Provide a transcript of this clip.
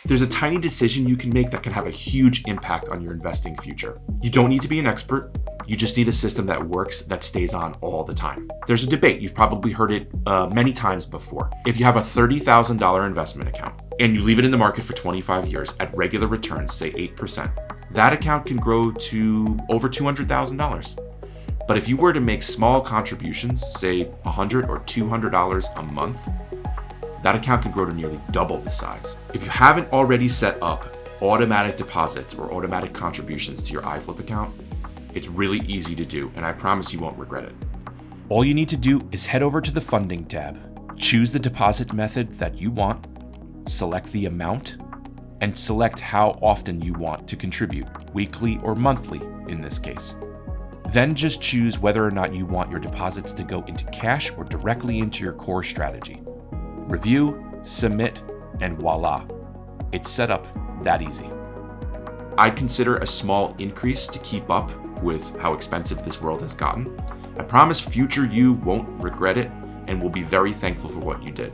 There's a tiny decision you can make that can have a huge impact on your investing future. You don't need to be an expert. You just need a system that works, that stays on all the time. There's a debate. You've probably heard it many times before. If you have a $30,000 investment account and you leave it in the market for 25 years at regular returns, say 8%, that account can grow to over $200,000. But if you were to make small contributions, say $100 or $200 a month, that account can grow to nearly double the size. If you haven't already set up automatic deposits or automatic contributions to your iFlip account, it's really easy to do, and I promise you won't regret it. All you need to do is head over to the Funding tab, choose the deposit method that you want, select the amount, and select how often you want to contribute, weekly or monthly in this case. Then just choose whether or not you want your deposits to go into cash or directly into your core strategy. Review, submit, and voila. It's set up that easy. I'd consider a small increase to keep up with how expensive this world has gotten. I promise future you won't regret it and will be very thankful for what you did.